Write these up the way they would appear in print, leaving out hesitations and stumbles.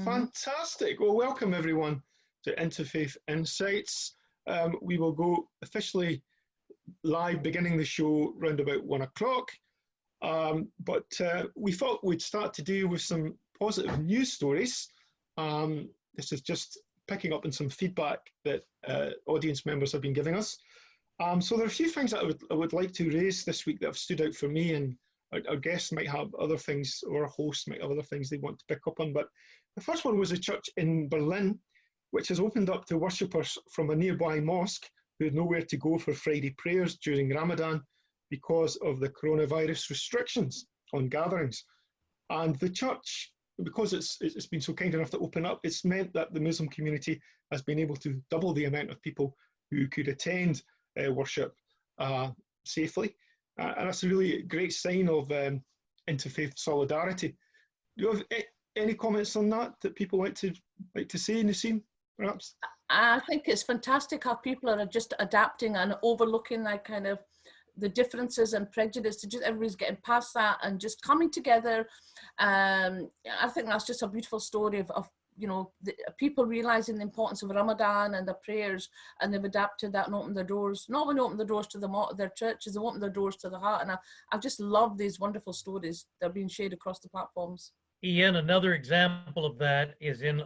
Fantastic. Well, welcome everyone to Interfaith Insights. We will go officially live beginning the show round about 1 o'clock. But we thought we'd start to deal with some positive news stories. This is just picking up on some feedback that audience members have been giving us. So there are a few things that I would like to raise this week that have stood out for me, and our guests might have other things, or our hosts might have other things they want to pick up on. But the first one was a church in Berlin, which has opened up to worshippers from a nearby mosque who had nowhere to go for Friday prayers during Ramadan because of the coronavirus restrictions on gatherings. And the church, because it's been so kind enough to open up, it's meant that the Muslim community has been able to double the amount of people who could attend worship safely. And that's a really great sign of interfaith solidarity. Do you have any comments on that people like to say, Naseem, perhaps? I think it's fantastic how people are just adapting and overlooking that kind of the differences and prejudice, to just everybody's getting past that and just coming together. I think that's just a beautiful story of the people realizing the importance of Ramadan and the prayers, and they've adapted that and opened their doors. Not only opened their doors to their churches, they've opened their doors to the heart. And I just love these wonderful stories that are being shared across the platforms. Ian, another example of that is in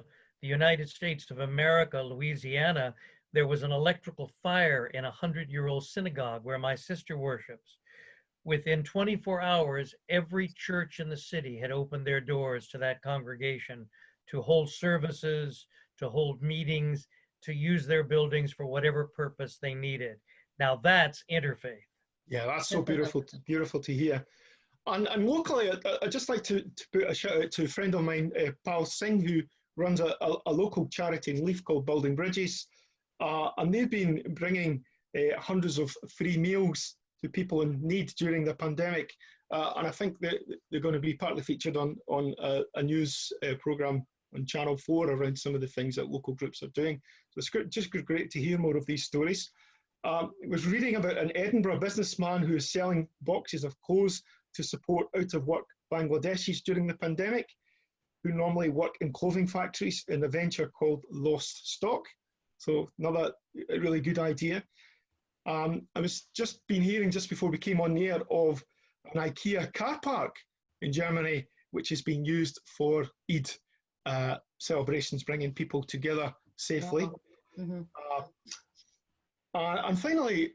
the United States of America, Louisiana. There was an electrical fire in a 100-year-old synagogue where my sister worships. Within 24 hours, every church in the city had opened their doors to that congregation to hold services, to hold meetings, to use their buildings for whatever purpose they needed. Now that's interfaith. Yeah, that's so beautiful to hear. And locally, I'd just like to put a shout out to a friend of mine, Pal Singh, who runs a local charity in Leith called Building Bridges. And they've been bringing hundreds of free meals to people in need during the pandemic. And I think that they're going to be partly featured on a news programme on Channel 4 around some of the things that local groups are doing. So it's just great to hear more of these stories. I was reading about an Edinburgh businessman who is selling boxes of clothes to support out-of-work Bangladeshis during the pandemic, who normally work in clothing factories in a venture called Lost Stock. So another really good idea. I was just been hearing just before we came on the air of an IKEA car park in Germany, which is being used for Eid celebrations, bringing people together safely. Mm-hmm. And finally,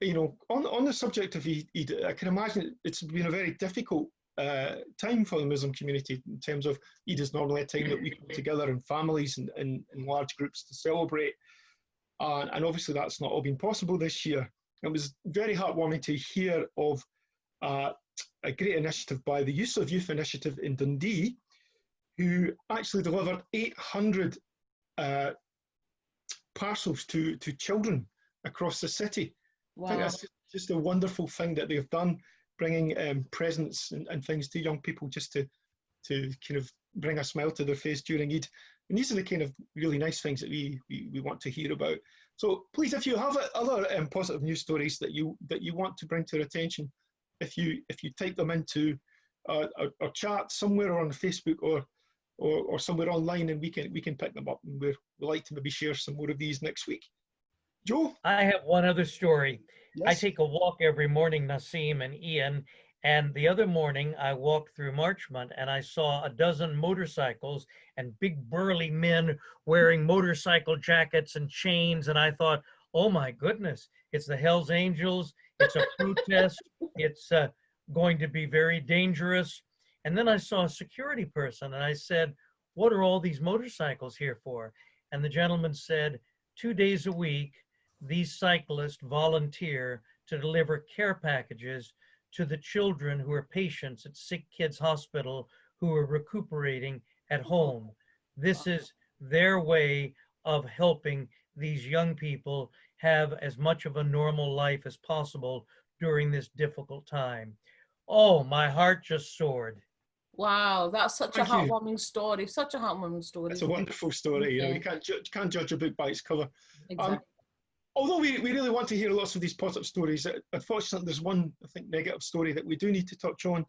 on the subject of Eid, I can imagine it's been a very difficult time for the Muslim community in terms of Eid is normally a time that we come together in families and in large groups to celebrate. And obviously that's not all been possible this year. It was very heartwarming to hear of a great initiative by the Use of Youth Initiative in Dundee, who actually delivered 800 parcels to children across the city. Wow. I think that's just a wonderful thing that they've done, bringing presents and things to young people just to kind of bring a smile to their face during Eid. And these are the kind of really nice things that we want to hear about. So please, if you have other positive news stories that you want to bring to our attention, if you type them into our chat somewhere, or on Facebook, or somewhere online, and we can pick them up, and we'd like to maybe share some more of these next week. Joe? I have one other story. Yes. I take a walk every morning, Naseem and Ian, and the other morning I walked through Marchmont and I saw a dozen motorcycles and big burly men wearing motorcycle jackets and chains, and I thought, oh my goodness, it's the Hells Angels, it's a protest, it's going to be very dangerous. And then I saw a security person and I said, what are all these motorcycles here for? And the gentleman said, 2 days a week, these cyclists volunteer to deliver care packages to the children who are patients at Sick Kids Hospital who are recuperating at home. This is their way of helping these young people have as much of a normal life as possible during this difficult time. Oh, my heart just soared. Wow, that's such a heartwarming story. Such a heartwarming story. It's a wonderful story. You know, you can't judge a book by its cover. Exactly. Although we really want to hear lots of these positive stories, unfortunately, there's one, I think, negative story that we do need to touch on,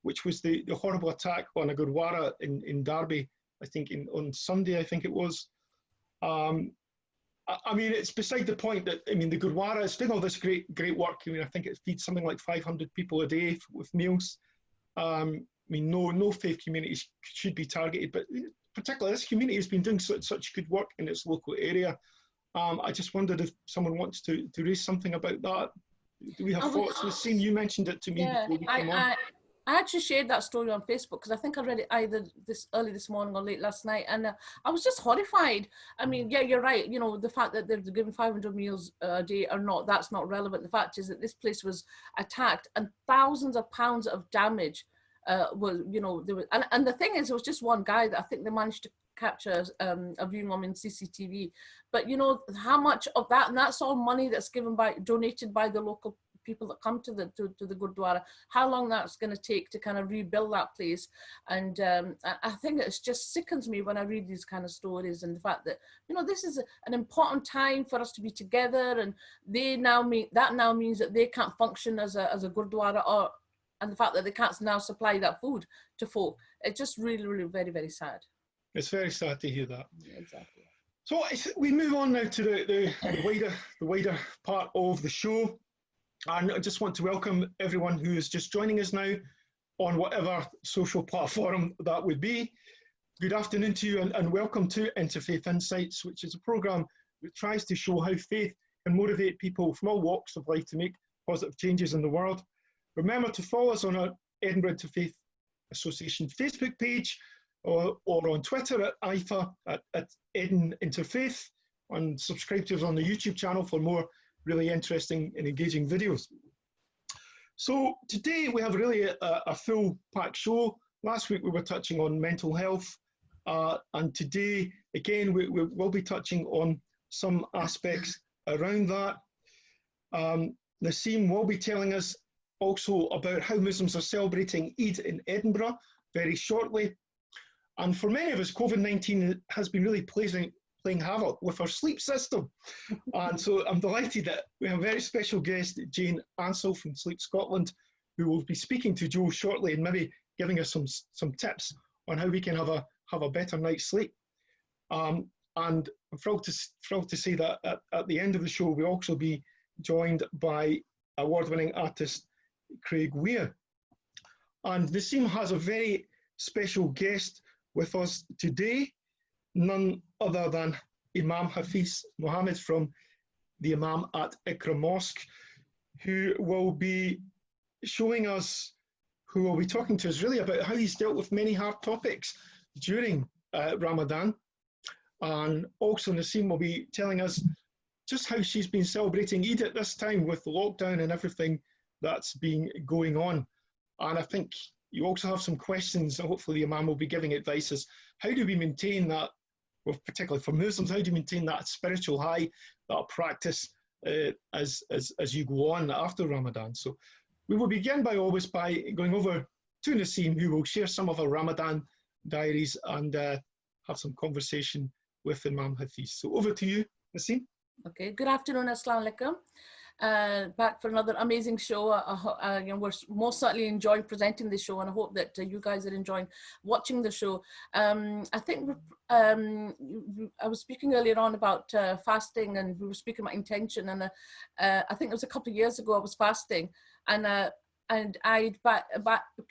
which was the horrible attack on a Gurdwara in Derby I think on Sunday, I think it was. I mean, it's beside the point that, I mean, the Gurdwara is doing all this great work. I mean, I think it feeds something like 500 people a day with meals. I mean, no faith communities should be targeted, but particularly this community has been doing such good work in its local area. I just wondered if someone wants to raise something about that. Do we have thoughts? Naseem, you mentioned it to me before we came on. I actually shared that story on Facebook because I think I read it either early this morning or late last night, and I was just horrified. I mean, yeah, you're right. You know, the fact that they're given 500 meals a day or not, that's not relevant. The fact is that this place was attacked and thousands of pounds of damage was, you know, there was, and the thing is, it was just one guy that I think they managed to capture a viewing on in CCTV. But you know how much of that, and that's all money that's donated by the local people that come to the Gurdwara, how long that's going to take to kind of rebuild that place. And I think it just sickens me when I read these kind of stories, and the fact that, you know, this is an important time for us to be together, and that now means that they can't function as a Gurdwara, and the fact that they can't now supply that food to folk. It's just really, really very, very sad. It's very sad to hear that. Yeah, exactly. So we move on now to the wider part of the show. And I just want to welcome everyone who is just joining us now on whatever social platform that would be. Good afternoon to you, and welcome to Interfaith Insights, which is a programme that tries to show how faith can motivate people from all walks of life to make positive changes in the world. Remember to follow us on our Edinburgh Interfaith Association Facebook page, or on Twitter at IFA at Eden Interfaith, and subscribe to us on the YouTube channel for more really interesting and engaging videos. So today we have really a full packed show. Last week we were touching on mental health, and today again we will be touching on some aspects around that. Naseem will be telling us also about how Muslims are celebrating Eid in Edinburgh very shortly. And for many of us, COVID-19 has been really playing havoc with our sleep system. And so I'm delighted that we have a very special guest, Jane Ansell from Sleep Scotland, who will be speaking to Joe shortly and maybe giving us some tips on how we can have a better night's sleep. And I'm thrilled to say that at the end of the show, we'll also be joined by award-winning artist Craig Weir. And Naseem has a very special guest with us today, none other than Imam Hafiz Mohammed from the Imam at Iqra Mosque, who will be showing us, who will be talking to us really about how he's dealt with many hard topics during Ramadan. And also Naseem will be telling us just how she's been celebrating Eid at this time with the lockdown and everything that's been going on. And I think you also have some questions, and hopefully the Imam will be giving advice as how do we maintain that, well, particularly for Muslims, how do you maintain that spiritual high, that practice as you go on after Ramadan? So we will begin by going over to Naseem, who will share some of our Ramadan diaries and have some conversation with Imam Hafiz. So over to you, Naseem. Okay, good afternoon, assalamu alaikum. Back for another amazing show. We're most certainly enjoying presenting the show, and I hope that you guys are enjoying watching the show. I think I was speaking earlier on about fasting, and we were speaking about intention, and I think it was a couple of years ago I was fasting, and I'd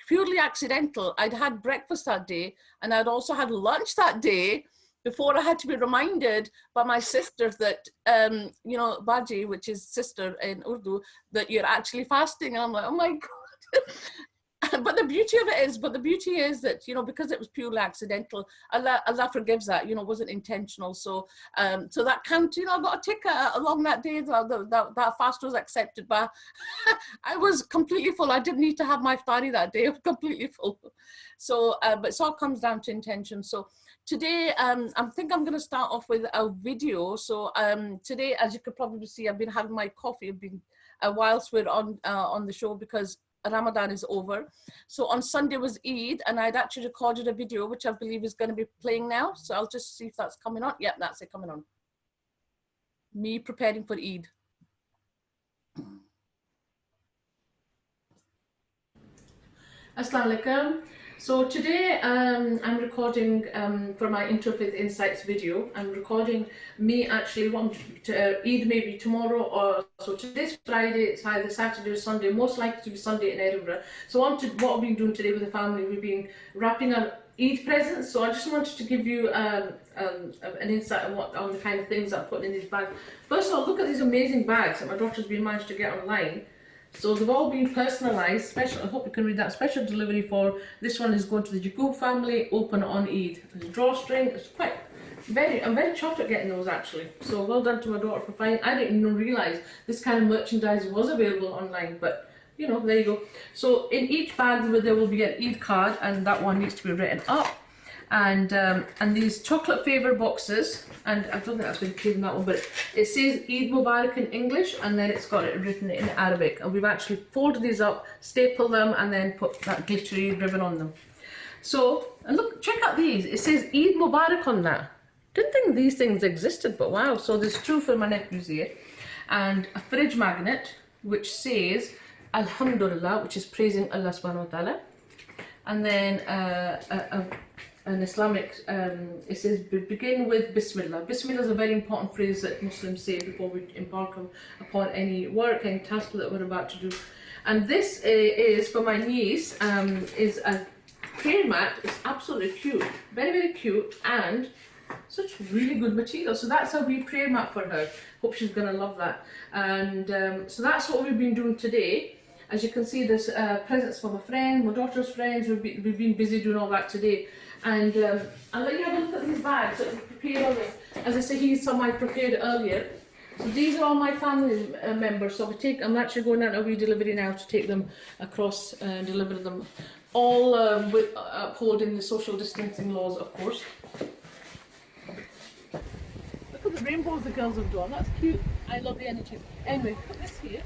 purely accidental, I'd had breakfast that day, and I'd also had lunch that day, before I had to be reminded by my sister that, Baji, which is sister in Urdu, that you're actually fasting. And I'm like, oh my God. But the beauty is that, because it was purely accidental, Allah forgives that, it wasn't intentional. So that can't, I got a tick along that day, that fast was accepted, but I was completely full. I didn't need to have my iftari that day. I was completely full. So, but it all comes down to intention. So today, I think I'm going to start off with a video. So today, as you could probably see, I've been having my coffee. It's been whilst we're on the show because Ramadan is over. So on Sunday was Eid, and I'd actually recorded a video, which I believe is going to be playing now. So I'll just see if that's coming on. Yep, that's it coming on. Me preparing for Eid. Assalamu alaikum. So today I'm recording for my Interfaith Insights video. I'm recording me actually want to Eid maybe tomorrow, or so today's Friday, it's either Saturday or Sunday, most likely to be Sunday in Edinburgh. So what we've been doing today with the family, we've been wrapping up Eid presents. So I just wanted to give you an insight on the kind of things I'm putting in these bags. First of all, look at these amazing bags that my daughter's been managed to get online. So they've all been personalised, special, I hope you can read that, special delivery for, this one is going to the Jacob family, open on Eid. There's a drawstring, it's quite, I'm very chuffed at getting those actually. So well done to my daughter for finding, I didn't even realise this kind of merchandise was available online, but you know, there you go. So in each bag there will be an Eid card, and that one needs to be written up. And these chocolate favour boxes, and I don't think that's been clear in that one, but it says Eid Mubarak in English, and then it's got it written in Arabic. And we've actually folded these up, stapled them, and then put that glittery ribbon on them. So, and look, check out these. It says Eid Mubarak on that. Didn't think these things existed, but wow. So there's two for my nephews here. And a fridge magnet, which says Alhamdulillah, which is praising Allah subhanahu wa ta'ala. And then an Islamic, it says begin with Bismillah. Bismillah is a very important phrase that Muslims say before we embark upon any work, any task that we're about to do. And this is for my niece, is a prayer mat. It's absolutely cute, very, very cute, and such really good material. So that's a wee prayer mat for her. Hope she's gonna love that. And so that's what we've been doing today. As you can see, there's presents for my friend, my daughter's friends. We've been busy doing all that today. And I'll let you have a look at these bags that we prepared earlier. As I say, here's some I prepared earlier. So these are all my family members. So I'm actually going out on a wee delivery now to take them across and deliver them. All with upholding the social distancing laws, of course. Look at the rainbows the girls have done. That's cute. I love the energy. Anyway, put this here.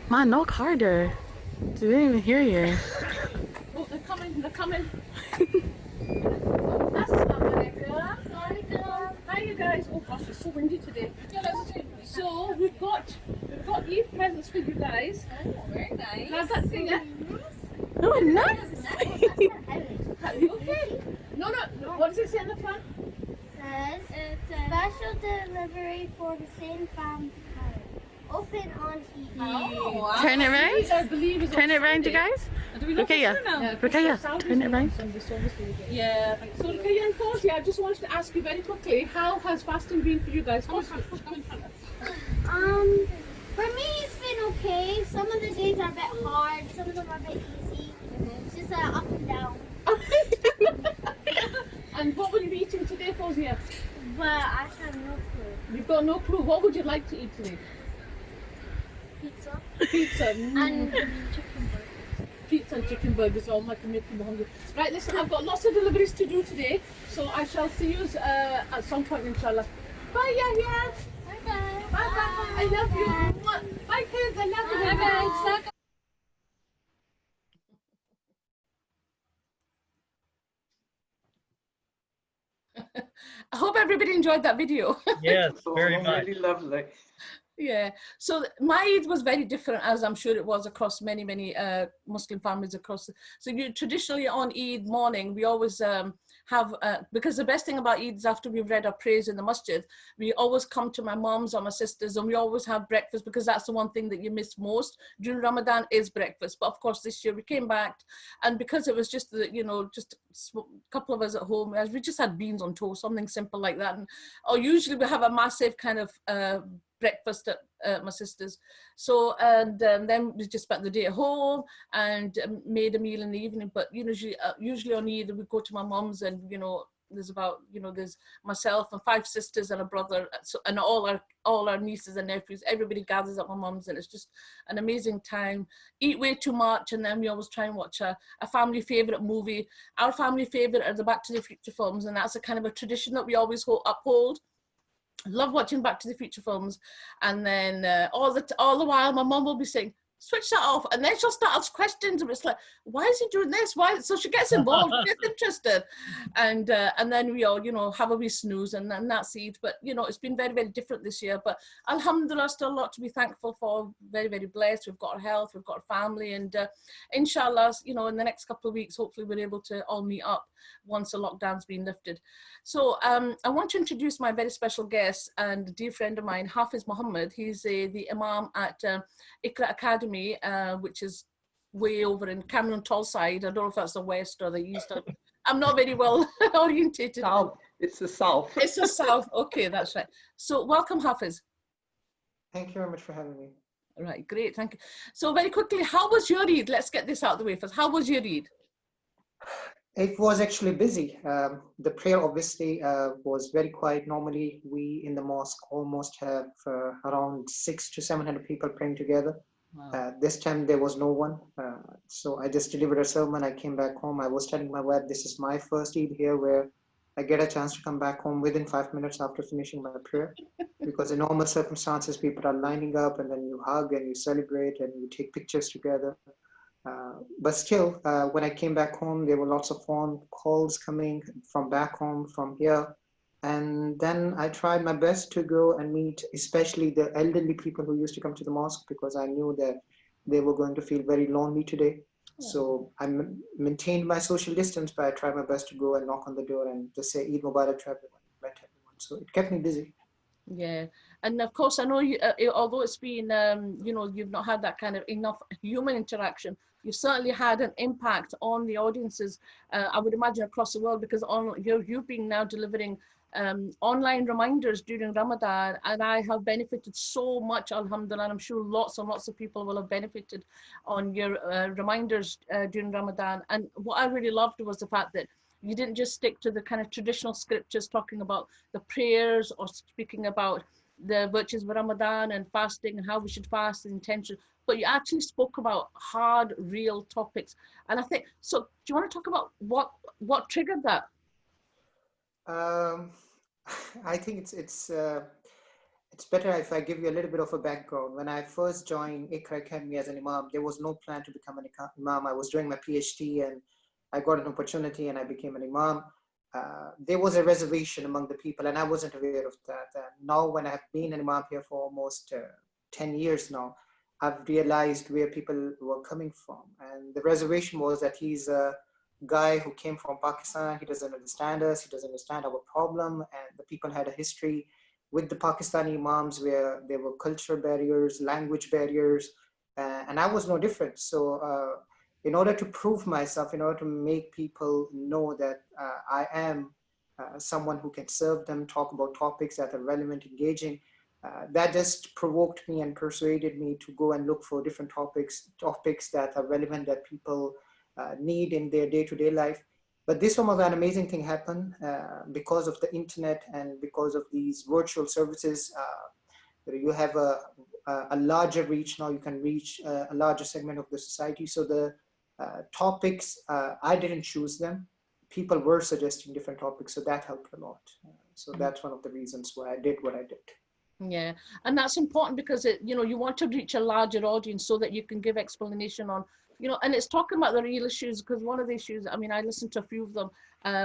Man, knock harder. They didn't even hear you. Oh, they're coming, they're coming. Hi you guys. Oh gosh, it's so windy today. So we've got Eid presents for you guys. Oh, very nice. How's that thing? Oh, nice. Okay. No, what does it say on the front? Says special delivery for the same family. Open on Eid. Oh, wow. Turn it around. I believe is Turn it around, you guys. Rukaya, turn it around. Yeah. So Rukaya and Fawzi, I just wanted to ask you very quickly, how has fasting been for you guys? For me it's been okay. Some of the days are a bit hard, some of them are a bit easy. It's just up and down. And what will you be eating today, Fawzi? But I have no clue. You've got no clue. What would you like to eat today? Pizza. Pizza. And chicken burgers. Pizza and chicken burgers, all might make me hungry. Right, listen, I've got lots of deliveries to do today, so I shall see you at some point, inshallah. Bye, Yahya. Bye-bye. Bye-bye. I love you. Bye, kids. I love you. Bye-bye. I hope everybody enjoyed that video. Yes, very much. Really lovely. Yeah, so my Eid was very different, as I'm sure it was across many Muslim families across. So traditionally on Eid morning, we always have, because the best thing about Eid is after we've read our prayers in the masjid, we always come to my mom's or my sister's, and we always have breakfast, because that's the one thing that you miss most during Ramadan is breakfast. But of course this year we came back, and because it was just just a couple of us at home, as we just had beans on toast, something simple like that. Or usually we have a massive kind of breakfast at my sister's. So then we just spent the day at home and made a meal in the evening. But usually on Eid we go to my mum's, and there's about there's myself and 5 sisters and a brother, and all our nieces and nephews. Everybody gathers at my mum's, and it's just an amazing time. Eat way too much, and then we always try and watch a family favorite movie. Our family favorite are the Back to the Future films, and that's a kind of a tradition that we always uphold. Love watching Back to the Future films. And then all the while my mum will be saying, switch that off. And then she'll start asking questions, and it's like, why is he doing this? Why? So she gets involved, she gets interested, and then we all, you know, have a wee snooze, and that's it. But you know, it's been very, very different this year. But alhamdulillah, still a lot to be thankful for. Very, very blessed. We've got our health, we've got our family, and inshallah, you know, in the next couple of weeks, hopefully we're able to all meet up once the lockdown's been lifted. So I want to introduce my very special guest and a dear friend of mine, Hafiz Muhammad. He's the Imam at Iqra Academy, which is way over in Cameron Tallside. I don't know if that's the west or the east. I'm not very well orientated. South. It's the south. It's the south. Okay, that's right. So welcome, Hafiz. Thank you very much for having me. Right, great, thank you. So very quickly, how was your Eid? Let's get this out of the way first. How was your Eid? It was actually busy. The prayer obviously was very quiet. Normally we in the mosque almost have around 600 to 700 people praying together. Wow. This time there was no one. So I just delivered a sermon. I came back home. I was telling my wife, this is my first Eid here where I get a chance to come back home within 5 minutes after finishing my prayer. Because in normal circumstances, people are lining up and then you hug and you celebrate and you take pictures together. But still, when I came back home, there were lots of phone calls coming from back home, from here. And then I tried my best to go and meet, especially the elderly people who used to come to the mosque, because I knew that they were going to feel very lonely today. Yeah. So I maintained my social distance, but I tried my best to go and knock on the door and just say Eid Mubarak to everyone, met everyone. So it kept me busy. Yeah, and of course I know you. Although it's been, you know, you've not had that kind of enough human interaction. You've certainly had an impact on the audiences. I would imagine across the world, because you've been now delivering online reminders during Ramadan, and I have benefited so much, alhamdulillah. I'm sure lots and lots of people will have benefited on your reminders during Ramadan. And what I really loved was the fact that you didn't just stick to the kind of traditional scriptures talking about the prayers or speaking about the virtues of Ramadan and fasting and how we should fast and intention, but you actually spoke about hard, real topics. And I think, so do you want to talk about what triggered that? I think it's better if I give you a little bit of a background. When I first joined Iqra Academy as an Imam, there was no plan to become an Imam. I was doing my PhD and I got an opportunity and I became an Imam. There was a reservation among the people and I wasn't aware of that. Now when I've been an Imam here for almost 10 years now, I've realized where people were coming from. And the reservation was that he's a guy who came from Pakistan. He doesn't understand us. He doesn't understand our problem. And the people had a history with the Pakistani Imams where there were cultural barriers, language barriers, and I was no different. So in order to prove myself, in order to make people know that I am someone who can serve them, talk about topics that are relevant, engaging, that just provoked me and persuaded me to go and look for different topics that are relevant, that people need in their day-to-day life. But this Ramadan, amazing thing happened because of the internet and because of these virtual services. You have a larger reach now. You can reach a larger segment of the society. So the topics, I didn't choose them. People were suggesting different topics, so that helped a lot. So that's one of the reasons why I did what I did. Yeah, and that's important because you want to reach a larger audience so that you can give explanation on, and it's talking about the real issues, because one of the issues, I mean, I listened to a few of them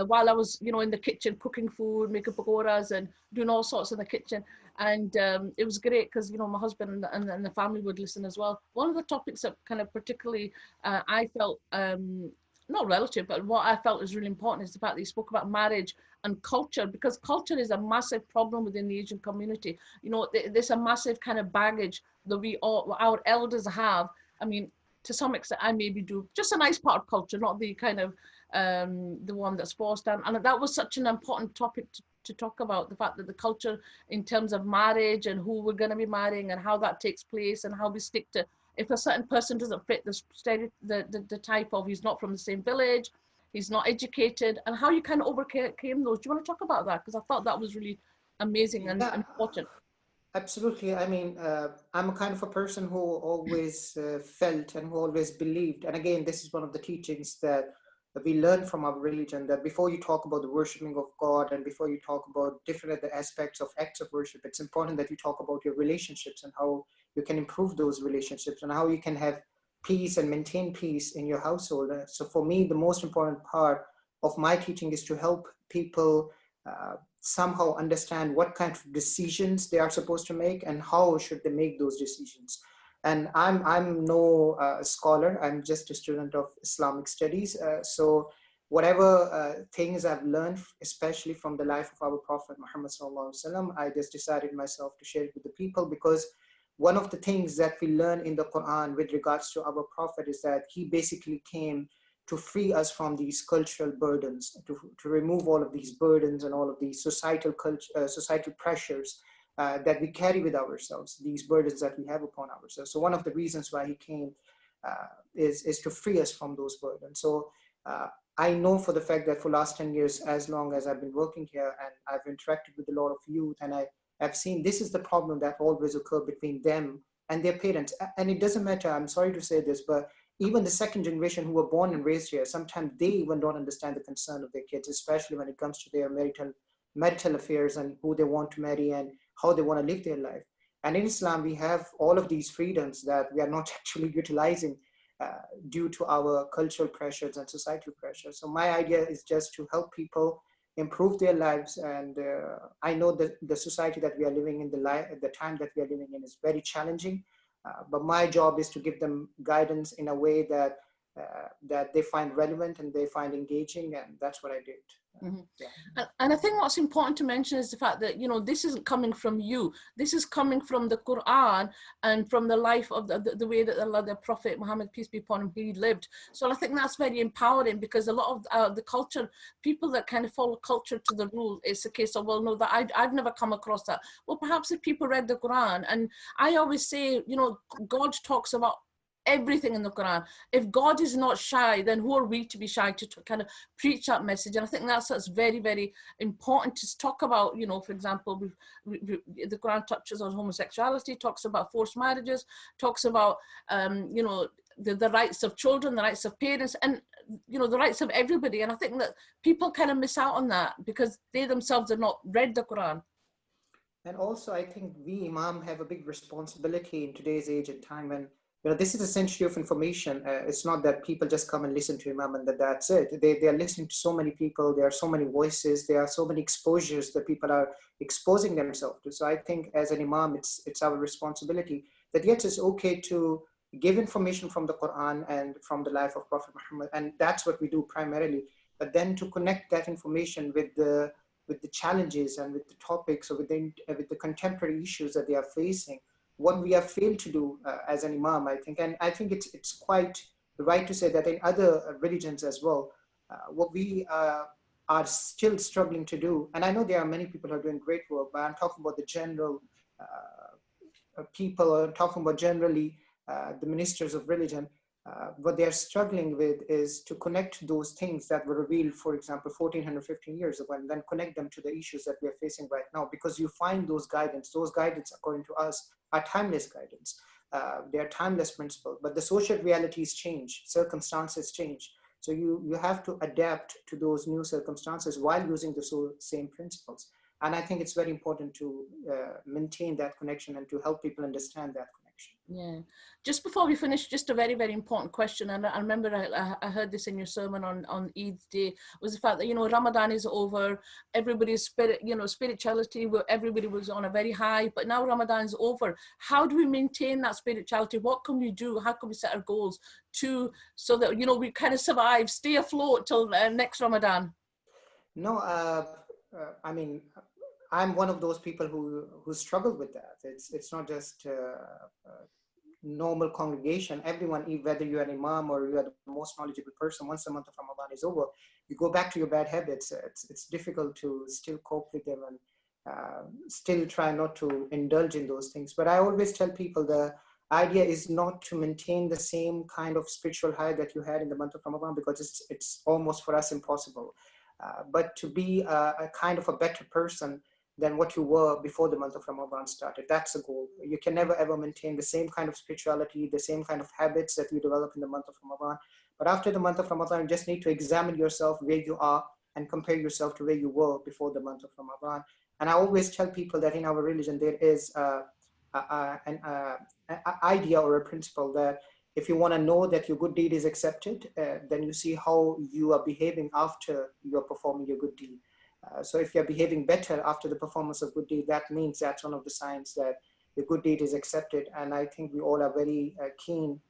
while I was, in the kitchen cooking food, making pakoras and doing all sorts in the kitchen. And it was great because, my husband and the family would listen as well. One of the topics that kind of particularly I felt, not relative, but what I felt was really important is the fact that he spoke about marriage and culture, because culture is a massive problem within the Asian community. There's a massive kind of baggage that our elders have. I mean, to some extent, I maybe do just a nice part of culture, not the kind of the one that's forced down. And that was such an important topic to talk about, the fact that the culture in terms of marriage and who we're going to be marrying and how that takes place and how we stick to, if a certain person doesn't fit the type of, he's not from the same village, he's not educated, and how you kind of overcame those. Do you want to talk about that? Because I thought that was really amazing and important. Absolutely. I mean, I'm a kind of a person who always felt and who always believed. And again, this is one of the teachings that we learn from our religion, that before you talk about the worshiping of God and before you talk about different other aspects of acts of worship, it's important that you talk about your relationships and how you can improve those relationships and how you can have peace and maintain peace in your household. So for me, the most important part of my teaching is to help people somehow understand what kind of decisions they are supposed to make and how should they make those decisions. And I'm no scholar. I'm just a student of Islamic studies. So whatever things I've learned, especially from the life of our Prophet Muhammad sallallahu alaihi wasallam, I just decided myself to share it with the people, because one of the things that we learn in the Quran with regards to our Prophet is that he basically came to free us from these cultural burdens, to remove all of these burdens and all of these societal pressures that we carry with ourselves, these burdens that we have upon ourselves. So one of the reasons why he came is to free us from those burdens. So I know for the fact that for the last 10 years, as long as I've been working here and I've interacted with a lot of youth, and I've seen this is the problem that always occurs between them and their parents. And it doesn't matter, I'm sorry to say this, but even the second generation who were born and raised here, sometimes they even don't understand the concern of their kids, especially when it comes to their marital affairs and who they want to marry and how they want to live their life. And in Islam, we have all of these freedoms that we are not actually utilizing due to our cultural pressures and societal pressures. So my idea is just to help people improve their lives. And I know that the society that we are living in, the time that we are living in, is very challenging. But my job is to give them guidance in a way that that they find relevant and they find engaging, and that's what I did. Mm-hmm. Yeah. And I think what's important to mention is the fact that, you know, this isn't coming from you. This is coming from the Quran and from the life of the way that Allah, the Prophet Muhammad, peace be upon him, he lived. So I think that's very empowering, because a lot of the culture, people that kind of follow culture to the rule, it's a case of, well, no, that I've never come across that. Well, perhaps if people read the Quran, and I always say, you know, God talks about everything in the Quran. If God is not shy, then who are we to be shy to kind of preach that message? And I think that's very, very important to talk about. You know, for example, the Quran touches on homosexuality, talks about forced marriages, talks about you know, the rights of children, the rights of parents, and you know, the rights of everybody. And I think that people kind of miss out on that because they themselves have not read the Quran. And also, I think we Imam have a big responsibility in today's age and time, and you know, this is a century of information. It's not that people just come and listen to Imam and that's it. They are listening to so many people. There are so many voices. There are so many exposures that people are exposing themselves to. So I think as an Imam, it's our responsibility that yes, it's okay to give information from the Quran and from the life of Prophet Muhammad. And that's what we do primarily. But then to connect that information with the challenges and with the topics, or with the contemporary issues that they are facing, what we have failed to do as an Imam, I think. And I think it's quite right to say that in other religions as well, what we are still struggling to do, and I know there are many people who are doing great work, but I'm talking about the general people, or talking about generally the ministers of religion, what they're struggling with is to connect those things that were revealed, for example, 1400, 15 years ago, and then connect them to the issues that we are facing right now, because you find those guidance, according to us, are timeless guidance. They are timeless principles, but the social realities change, circumstances change. So you have to adapt to those new circumstances while using the same principles. And I think it's very important to maintain that connection and to help people understand that connection. Yeah. Just before we finish, just a very, very important question. And I remember I heard this in your sermon on Eid's Day, was the fact that, you know, Ramadan is over, everybody's spirituality, everybody was on a very high, but now Ramadan is over. How do we maintain that spirituality? What can we do? How can we set our goals so that, you know, we kind of survive, stay afloat till next Ramadan? No, I mean, I'm one of those people who struggle with that. It's not just normal congregation. Everyone, whether you're an Imam or you're the most knowledgeable person, once the month of Ramadan is over, you go back to your bad habits. It's difficult to still cope with them and still try not to indulge in those things. But I always tell people the idea is not to maintain the same kind of spiritual high that you had in the month of Ramadan, because it's almost for us impossible. But to be a kind of a better person than what you were before the month of Ramadan started. That's the goal. You can never ever maintain the same kind of spirituality, the same kind of habits that you develop in the month of Ramadan. But after the month of Ramadan, you just need to examine yourself where you are and compare yourself to where you were before the month of Ramadan. And I always tell people that in our religion, there is idea or a principle that if you want to know that your good deed is accepted, then you see how you are behaving after you're performing your good deed. So if you're behaving better after the performance of good deed, that means that's one of the signs that your good deed is accepted. And I think we all are very keen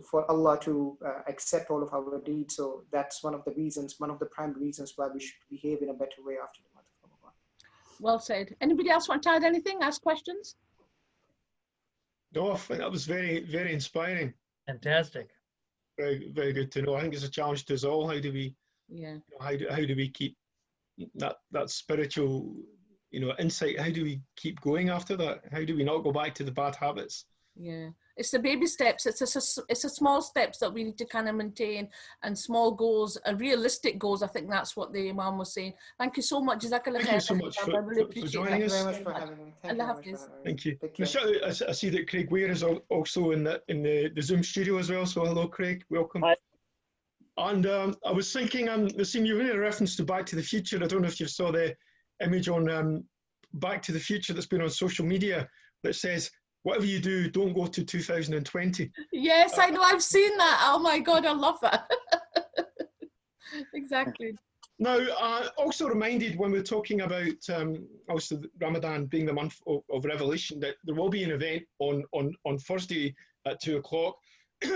for Allah to accept all of our deeds. So that's one of the reasons, one of the primary reasons why we should behave in a better way after the month of Ramadan. Well said. Anybody else want to add anything? Ask questions? No, I think that was very, very inspiring. Fantastic. Very, very good to know. I think it's a challenge to us all. How do we, how do we keep that spiritual, insight? How do we keep going after that? How do we not go back to the bad habits? Yeah, it's the baby steps. It's a small steps that we need to kind of maintain, and small goals, realistic goals. I think that's what the Imam was saying. Thank you so much. Thank you so much for joining us. Thank you very much for having me. Thank you. I see that Craig Ware is also in the Zoom studio as well. So hello, Craig. Welcome. Hi. And I was thinking, Naseem, you made a reference to Back to the Future. I don't know if you saw the image on Back to the Future that's been on social media that says, whatever you do, don't go to 2020. Yes, I know. I've seen that. Oh my God, I love that. Exactly. Now, also reminded when we're talking about also Ramadan being the month of revelation, that there will be an event on Thursday at 2 o'clock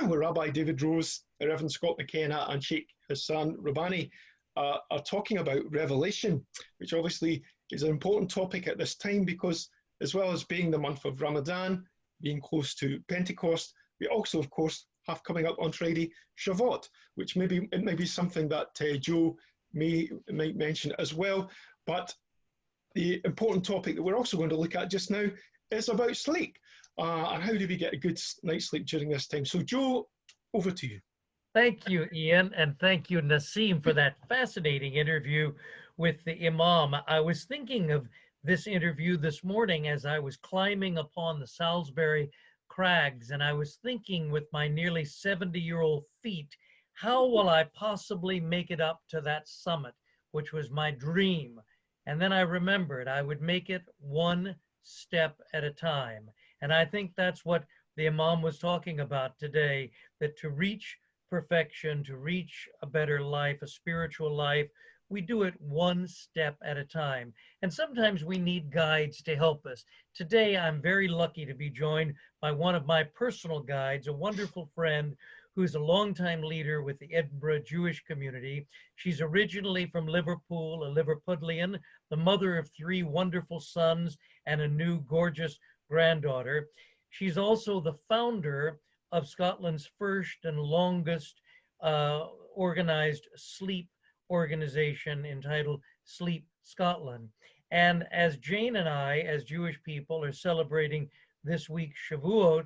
where Rabbi David Rose, Reverend Scott McKenna and Sheikh Hassan Rabbani are talking about revelation, which obviously is an important topic at this time because as well as being the month of Ramadan, being close to Pentecost, we also, of course, have coming up on Friday, Shavuot, which may be something that Joe might mention as well. But the important topic that we're also going to look at just now is about sleep and how do we get a good night's sleep during this time. So Joe, over to you. Thank you, Ian, and thank you, Naseem, for that fascinating interview with the Imam. I was thinking of this interview this morning as I was climbing upon the Salisbury Crags, and I was thinking with my nearly 70-year-old feet, how will I possibly make it up to that summit, which was my dream? And then I remembered I would make it one step at a time. And I think that's what the Imam was talking about today, that to reach perfection, to reach a better life, a spiritual life, we do it one step at a time. And sometimes we need guides to help us. Today, I'm very lucky to be joined by one of my personal guides, a wonderful friend who's a longtime leader with the Edinburgh Jewish community. She's originally from Liverpool, a Liverpudlian, the mother of 3 wonderful sons and a new gorgeous granddaughter. She's also the founder of Scotland's first and longest organized sleep organization entitled Sleep Scotland. And as Jane and I, as Jewish people, are celebrating this week Shavuot,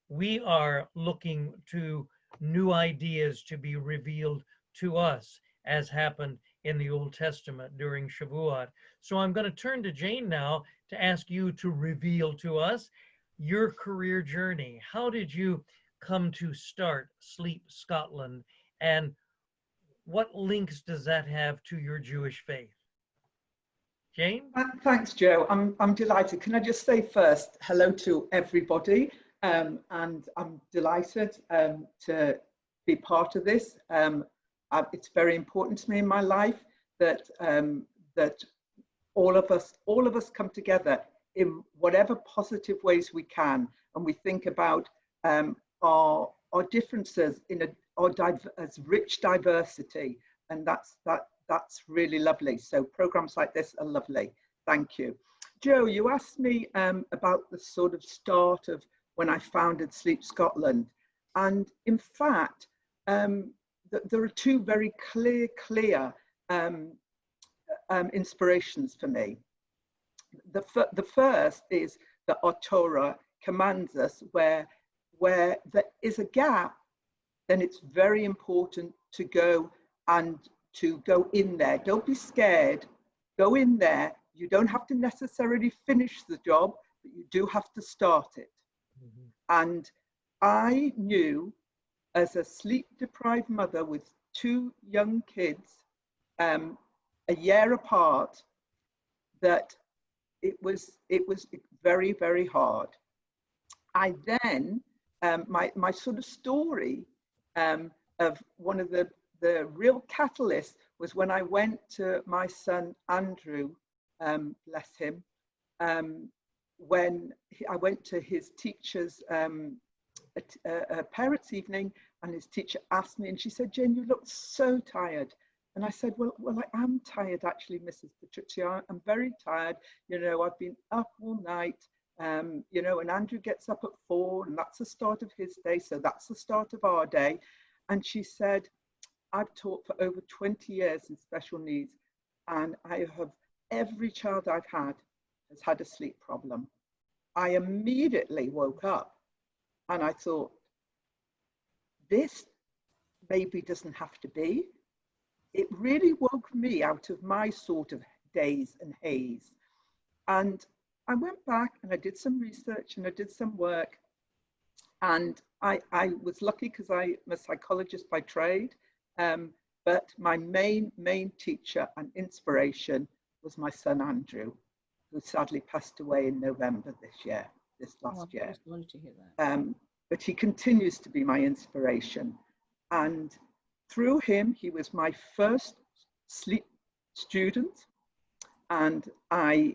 we are looking to new ideas to be revealed to us, as happened in the Old Testament during Shavuot. So I'm going to turn to Jane now to ask you to reveal to us your career journey. How did you come to start Sleep Scotland, and what links does that have to your Jewish faith? Jane? Thanks, Joe. I'm delighted. Can I just say first, hello to everybody, and I'm delighted to be part of this. It's very important to me in my life that that all of us come together in whatever positive ways we can, and we think about our differences in as rich diversity, and that's really lovely. So programs like this are lovely. Thank you. Joe, you asked me about the sort of start of when I founded Sleep Scotland, and in fact there are 2 very clear inspirations for me. The first is that our Torah commands us where there is a gap, then it's very important to go in there. Don't be scared. Go in there. You don't have to necessarily finish the job, but you do have to start it. Mm-hmm. And I knew, as a sleep-deprived mother with 2 young kids, a year apart, that it was very, very hard. I then, my sort of story of one of the real catalysts was when I went to my son Andrew, bless him, when I went to his teacher's a parents' evening, and his teacher asked me, and she said, "Jane, you look so tired." And I said, well, I am tired, actually, Mrs. Patricia. I'm very tired. You know, I've been up all night, you know, and Andrew gets up at 4, and that's the start of his day. So that's the start of our day. And she said, I've taught for over 20 years in special needs, and I have, every child I've had has had a sleep problem. I immediately woke up and I thought, this maybe doesn't have to be. It really woke me out of my sort of daze and haze. And I went back and I did some research and I did some work. And I was lucky because I'm a psychologist by trade. But my main teacher and inspiration was my son Andrew, who sadly passed away in November this last year. Sorry to hear that. But he continues to be my inspiration. And through him, he was my first sleep student. And I,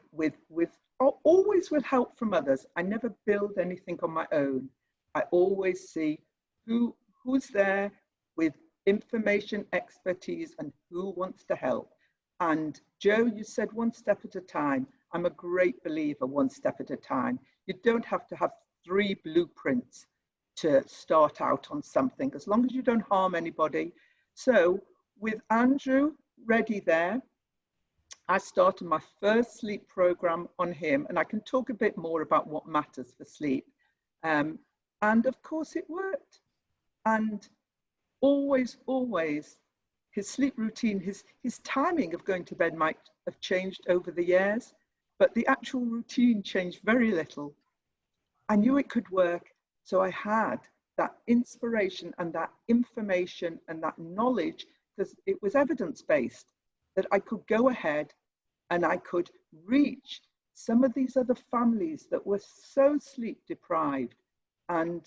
always with help from others, I never build anything on my own. I always see who's there with information, expertise, and who wants to help. And Joe, you said one step at a time. I'm a great believer, one step at a time. You don't have to have 3 blueprints to start out on something, as long as you don't harm anybody. So with Andrew ready there, I started my first sleep program on him, and I can talk a bit more about what matters for sleep. And of course it worked. And always, his sleep routine, his timing of going to bed might have changed over the years, but the actual routine changed very little. I knew it could work, so I had that inspiration and that information and that knowledge, because it was evidence-based, that I could go ahead and I could reach some of these other families that were so sleep deprived and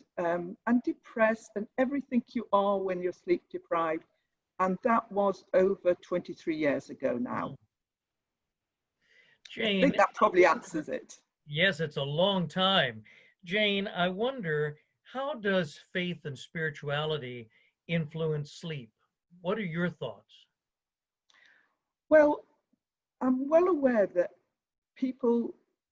depressed and everything you are when you're sleep deprived. And that was over 23 years ago now. Jane, I think that probably answers it. Yes, it's a long time. Jane, I wonder, how does faith and spirituality influence sleep? What are your thoughts? Well, I'm well aware that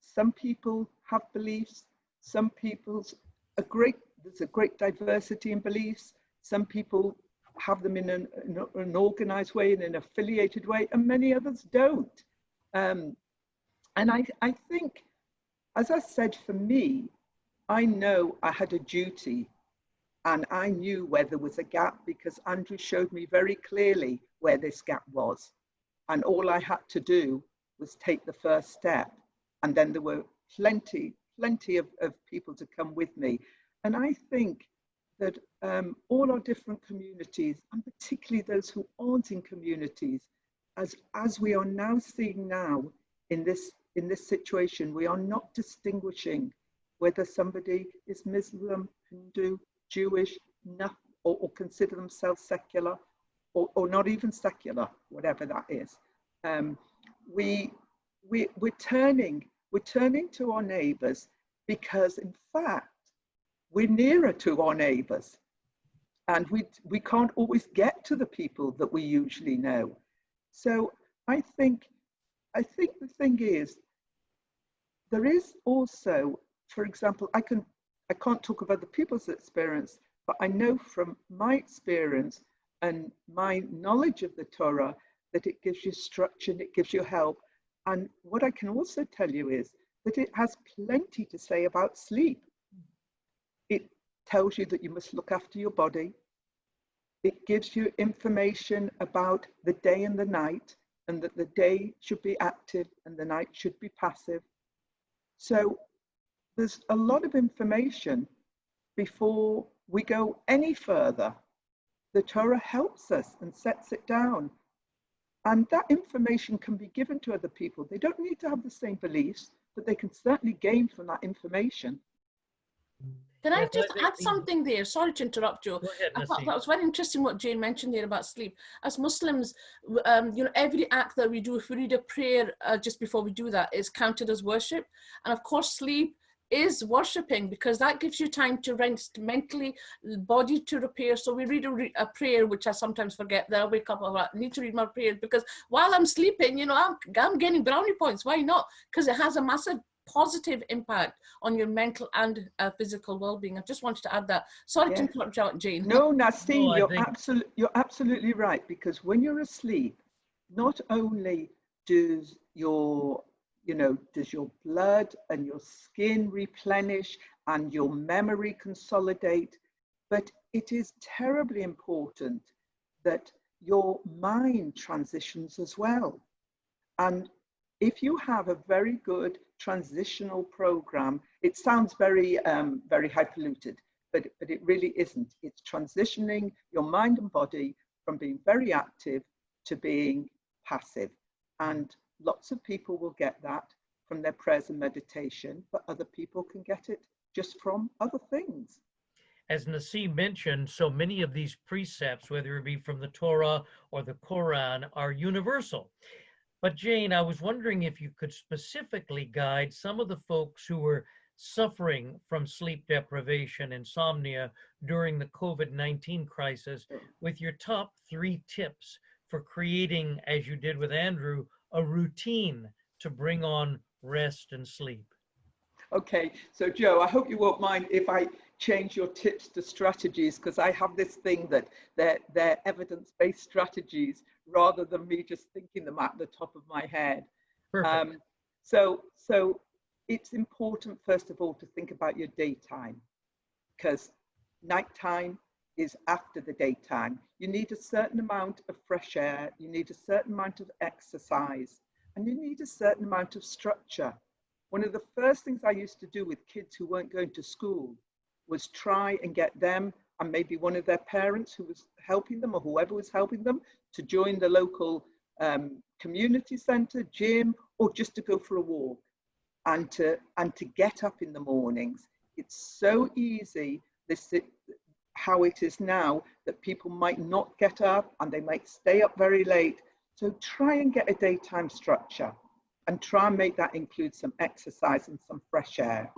some people have beliefs, some people's there's a great diversity in beliefs. Some people have them in an organized way, in an affiliated way, and many others don't. And I think, as I said, for me, I know I had a duty, and I knew where there was a gap because Andrew showed me very clearly where this gap was. And all I had to do was take the first step. And then there were plenty of people to come with me. And I think that all our different communities, and particularly those who aren't in communities, as we are now seeing now in this situation, we are not distinguishing whether somebody is Muslim, Hindu, Jewish, or consider themselves secular, or not even secular, whatever that is. We're turning to our neighbours because, in fact, we're nearer to our neighbours, and we can't always get to the people that we usually know. So I think the thing is, there is also, for example, I can't talk of other people's experience, but I know from my experience and my knowledge of the Torah that it gives you structure and it gives you help. And what I can also tell you is that it has plenty to say about sleep. It tells you that you must look after your body. It gives you information about the day and the night, and that the day should be active and the night should be passive. So there's a lot of information before we go any further. The Torah helps us and sets it down. And that information can be given to other people. They don't need to have the same beliefs. but they can certainly gain from that information. Can I Yes, just think add something there? Sorry to interrupt you. Go ahead, I thought Nassim. that was very interesting what Jane mentioned there about sleep. As Muslims, you know, every act that we do, if we read a prayer just before we do that, is counted as worship. And of course, sleep is worshipping, because that gives you time to rest mentally, body to repair. So we read a prayer, which I sometimes forget that I wake up, I need to read my prayer, because while I'm sleeping, you know, I'm getting brownie points. Why not? Because it has a massive positive impact on your mental and physical well-being. I just wanted to add that. Sorry to interrupt you, Jane. No, Nassim, No, you're absolutely right, because when you're asleep, not only does your, you know, does your blood and your skin replenish and your memory consolidate, but it is terribly important that your mind transitions as well. And if you have a very good transitional program, it sounds very, very highfalutin, but it really isn't. It's transitioning your mind and body from being very active to being passive. And lots of people will get that from their prayers and meditation, but other people can get it just from other things. As Nassim mentioned, so many of these precepts, whether it be from the Torah or the Quran, are universal. But Jane, I was wondering if you could specifically guide some of the folks who were suffering from sleep deprivation, insomnia during the COVID-19 crisis with your top 3 tips for creating, as you did with Andrew, a routine to bring on rest and sleep. Okay, so Joe, I hope you won't mind if I change your tips to strategies, because I have this thing that they're evidence-based strategies rather than me just thinking them at the top of my head. Perfect. So it's important, first of all, to think about your daytime, because nighttime is after the daytime. You need a certain amount of fresh air, you need a certain amount of exercise, and you need a certain amount of structure. One of the first things I used to do with kids who weren't going to school was try and get them, and maybe one of their parents who was helping them or whoever was helping them, to join the local community center, gym, or just to go for a walk and to get up in the mornings. It's so easy, how it is now, that people might not get up and they might stay up very late. So try and get a daytime structure and try and make that include some exercise and some fresh air.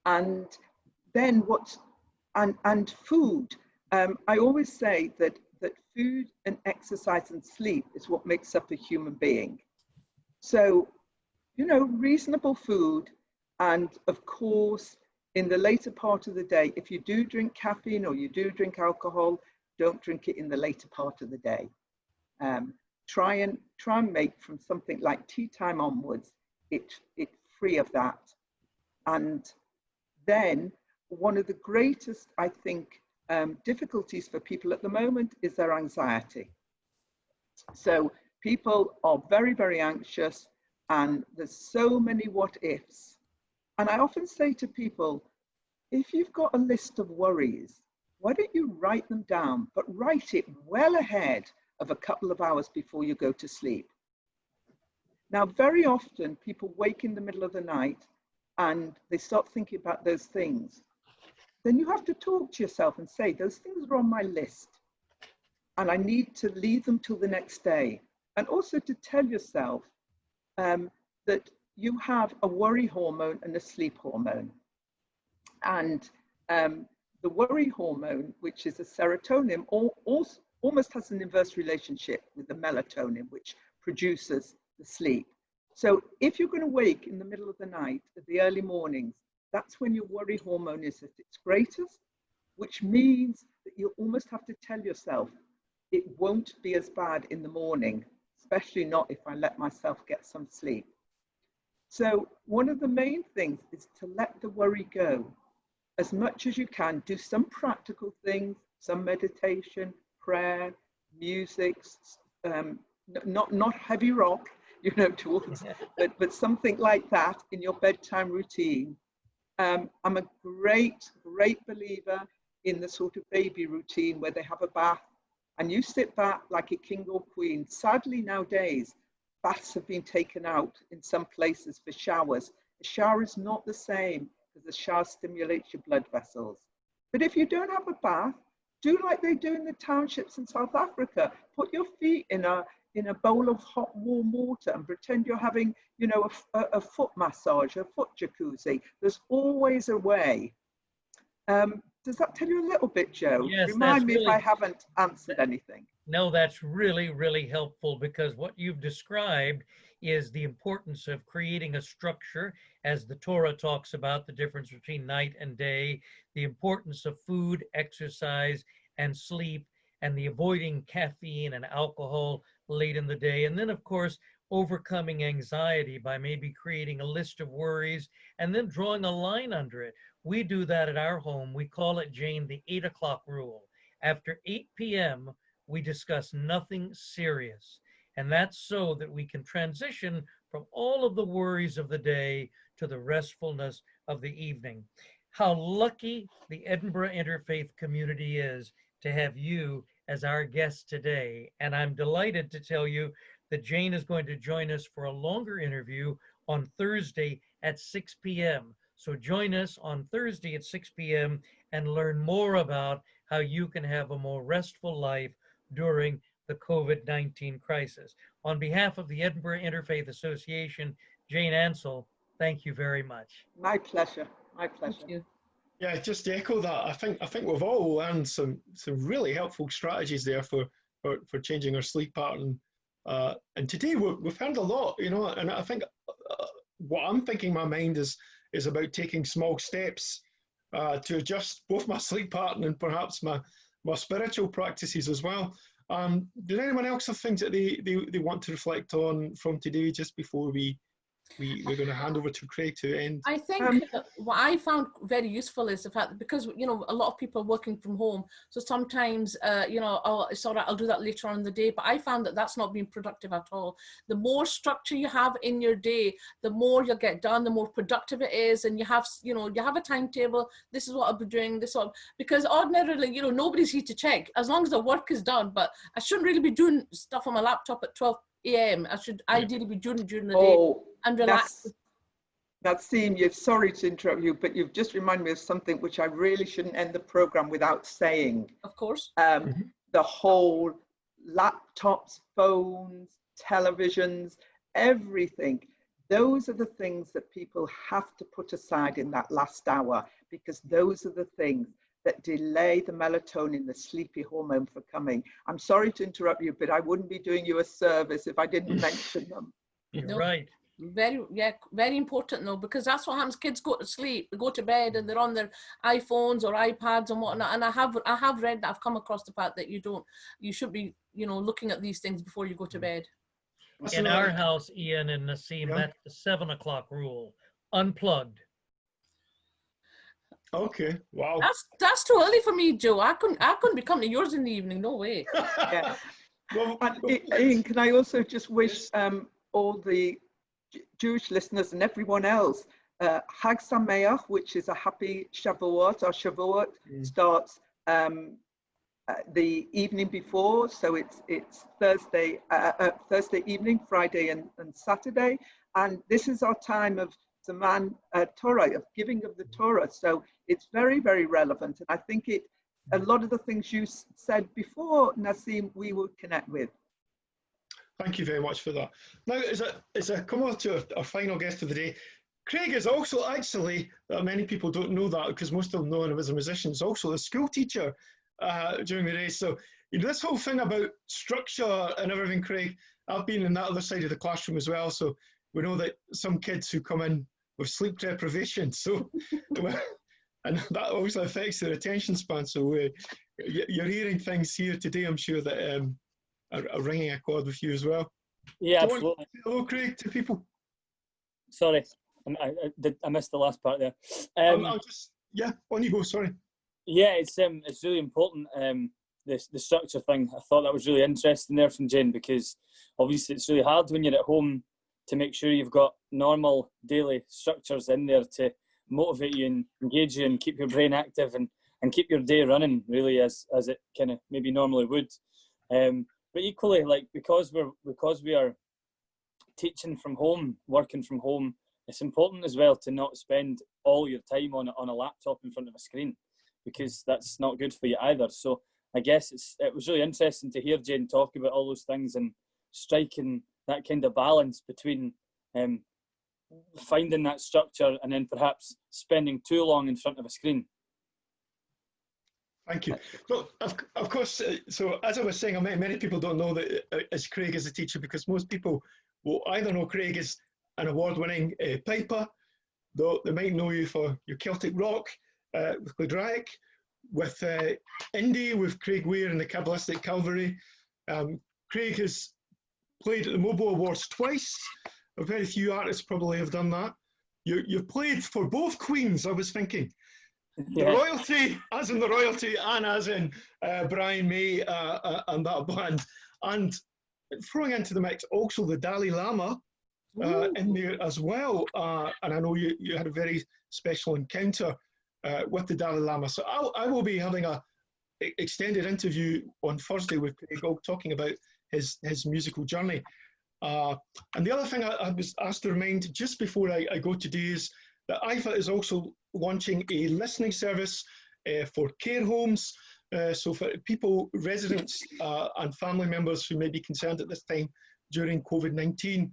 And then and food. I always say that food and exercise and sleep is what makes up a human being. So, you know, reasonable food, and of course, in the later part of the day, if you do drink caffeine or you do drink alcohol, don't drink it in the later part of the day. Try and make from something like tea time onwards, it free of that. And then one of the greatest, I think, difficulties for people at the moment is their anxiety. So people are very, very anxious, and there's so many what ifs. And I often say to people, if you've got a list of worries, why don't you write them down, but write it well ahead of a couple of hours before you go to sleep. Now, very often people wake in the middle of the night and they start thinking about those things. Then you have to talk to yourself and say, those things are on my list and I need to leave them till the next day. And also to tell yourself that you have a worry hormone and a sleep hormone. And the worry hormone, which is a serotonin, almost has an inverse relationship with the melatonin, which produces the sleep. So if you're going to wake in the middle of the night, at the early mornings, that's when your worry hormone is at its greatest, which means that you almost have to tell yourself, it won't be as bad in the morning, especially not if I let myself get some sleep. So one of the main things is to let the worry go. As much as you can, do some practical things, some meditation, prayer, music, not heavy rock, you know, but something like that in your bedtime routine. I'm a great believer in the sort of baby routine where they have a bath and you sit back like a king or queen. Sadly, nowadays, baths have been taken out in some places for showers. A shower is not the same because the shower stimulates your blood vessels. But if you don't have a bath, do like they do in the townships in South Africa. Put your feet in a bowl of hot, warm water and pretend you're having, you know, a foot massage, a foot jacuzzi. There's always a way. Does that tell you a little bit, Joe? Yes, Remind me really, if I haven't answered anything. No, that's really, really helpful, because what you've described is the importance of creating a structure, as the Torah talks about the difference between night and day, the importance of food, exercise, and sleep, and the avoiding caffeine and alcohol late in the day. And then, of course, overcoming anxiety by maybe creating a list of worries and then drawing a line under it. We do that at our home. We call it, Jane, the 8 o'clock rule. After 8 p.m., we discuss nothing serious. And that's so that we can transition from all of the worries of the day to the restfulness of the evening. How lucky the Edinburgh Interfaith community is to have you as our guest today. And I'm delighted to tell you that Jane is going to join us for a longer interview on Thursday at 6 p.m. So join us on Thursday at 6 p.m. and learn more about how you can have a more restful life during the COVID-19 crisis. On behalf of the Edinburgh Interfaith Association, Jane Ansell, thank you very much. My pleasure. My pleasure. Thank you. Yeah, just to echo that, I think we've all learned some really helpful strategies there for changing our sleep pattern. And today we've heard a lot, you know, and I think what I'm thinking in my mind is about taking small steps to adjust both my sleep pattern and perhaps my spiritual practices as well. Did anyone else have things that they want to reflect on from today just before we're going to hand over to Craig to end? I think what I found very useful is the fact that, because, you know, a lot of people are working from home, so sometimes, you know, oh, it's all right, I'll do that later on in the day, but I found that that's not being productive at all. The more structure you have in your day, the more you'll get done, the more productive it is, and you have, you know, you have a timetable. This is what I'll be doing, because ordinarily, you know, nobody's here to check, as long as the work is done, but I shouldn't really be doing stuff on my laptop at 12 a.m. I should ideally be doing it during the day and relax. Naseem, you're sorry to interrupt you, but you've just reminded me of something which I really shouldn't end the program without saying. Of course. The whole laptops, phones, televisions, everything. Those are the things that people have to put aside in that last hour, because those are the things that delay the melatonin, the sleepy hormone, for coming. I'm sorry to interrupt you, but I wouldn't be doing you a service if I didn't mention them. You're right. Very important though, because that's what happens. Kids go to sleep, they go to bed, and they're on their iPhones or iPads and whatnot. And I have read that, I've come across the fact that you should be, you know, looking at these things before you go to bed. In our house, Ian and Naseem, that's the 7 o'clock rule. Unplugged. Okay, wow. That's too early for me, Joe. I couldn't be coming to yours in the evening. No way. Yeah. Ian, can I also just wish all the Jewish listeners and everyone else Hag Sameach, which is a happy Shavuot. Our Shavuot starts the evening before, so it's Thursday evening, Friday and Saturday, and this is our time of Zaman Torah, of giving of the Torah. So it's very, very relevant, and I think a lot of the things you said before, Naseem, we will connect with. Thank you very much for that. Now, as I come on to our final guest of the day, Craig is also actually, many people don't know that because most of them know him as a musician, is also a school teacher during the day. So, you know, this whole thing about structure and everything, Craig, I've been in that other side of the classroom as well. So we know that some kids who come in with sleep deprivation, so, and that also affects their attention span. So you're hearing things here today, I'm sure, that are ringing a chord with you as well. Yeah, absolutely. Hello, Craig, to people. Sorry, I missed the last part there. On you go. Sorry. Yeah, it's really important. The structure thing. I thought that was really interesting there from Jen, because obviously it's really hard when you're at home to make sure you've got normal daily structures in there to motivate you and engage you and keep your brain active and keep your day running really as it kind of maybe normally would. But equally, like because we are teaching from home, working from home, it's important as well to not spend all your time on a laptop in front of a screen, because that's not good for you either. So I guess it was really interesting to hear Jane talk about all those things and striking that kind of balance between finding that structure and then perhaps spending too long in front of a screen. Thank you. Well, of course, so as I was saying, many people don't know that as Craig is a teacher, because most people will either know Craig as an award-winning piper, though they might know you for your Celtic rock with Gledraic, with indie with Craig Weir and the Kabbalistic Calvary. Craig has played at the Mobo Awards twice. Very few artists probably have done that. You've played for both Queens, I was thinking. The royalty, as in the royalty, and as in Brian May and that band. And throwing into the mix also the Dalai Lama in there as well. And I know you had a very special encounter with the Dalai Lama. So I will be having a extended interview on Thursday with Craig, talking about his musical journey. And the other thing I was asked to remind just before I go today is that IFA is also launching a listening service for care homes. So for people, residents and family members who may be concerned at this time during COVID-19,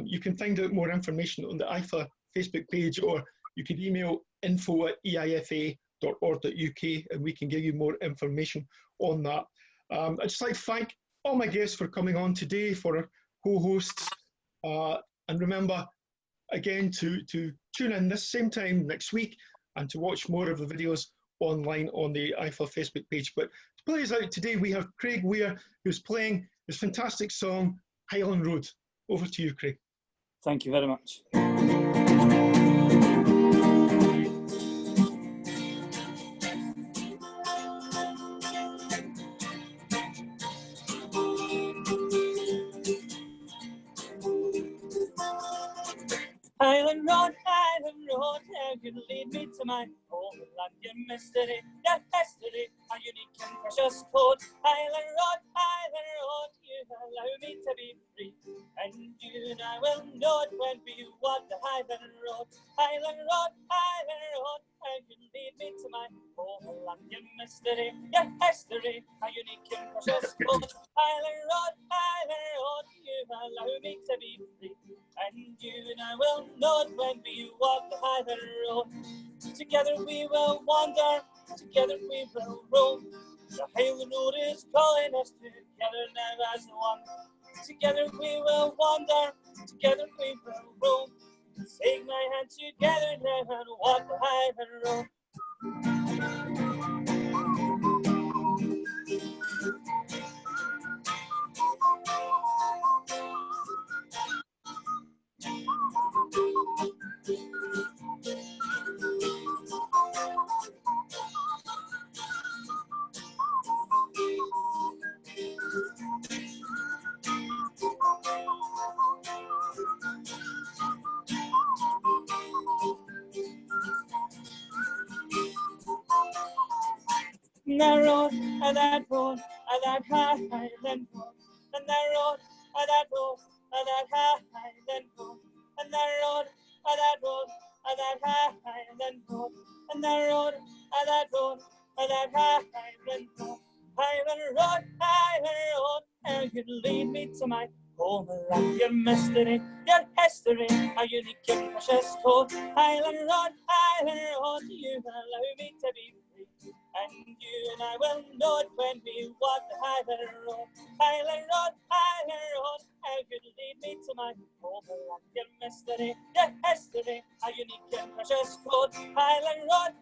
you can find out more information on the IFA Facebook page, or you can email info@eifa.org.uk and we can give you more information on that. I'd just like to thank all my guests for coming on today, for our co-hosts, and remember again to tune in this same time next week and to watch more of the videos online on the IFA Facebook page. But to play us out today, we have Craig Weir, who's playing his fantastic song, Highland Road. Over to you, Craig. Thank you very much. Highland Road, how you lead me to my home land, your mystery, your history, a unique and precious code. Highland Road, you allow me to be free, and you and I will know it when we walk the Highland Road. Highland Road, how you lead me to my home land, your mystery, your history, a unique and precious code. Highland Road, you allow me to be free, and you and I will know it when we walk the Highland Road. Together we will wander, together we will roam. The Highland Road is calling us together now as one. Together we will wander, together we will roam. Take my hand together now and walk the Highland Road. And that road, and that road, and that Highland road, and that road, and that road, and that Highland road, and that road, and that road, and that Highland road, and that road, and that road, and that Highland road, Highland Road, and you lead me to my home land, your mystery, your history, a unique and precious code. Highland Road, you allow me to be free, and you and I will know it when we walk the Highland Road. Highland Road, how you lead me to my home land, your mystery, your history, a unique and precious code. Highland Road,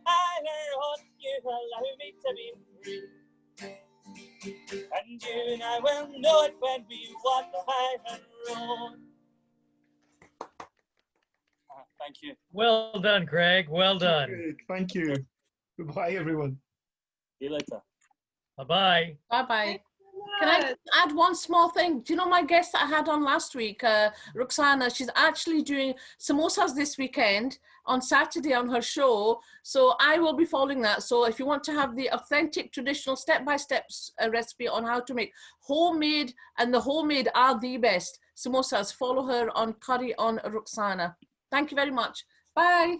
you allow me to be free, and you and I will know it when we walk the Highland Road. Thank you. Well done, Craig. Well done. Craig, thank you. Goodbye, everyone. See you later. Bye-bye. Bye-bye. Can I add one small thing? Do you know my guest that I had on last week, Roxana? She's actually doing samosas this weekend on Saturday on her show. So I will be following that. So if you want to have the authentic, traditional, step-by-step recipe on how to make homemade, and the homemade are the best samosas. Follow her on Curry on Roxana. Thank you very much. Bye.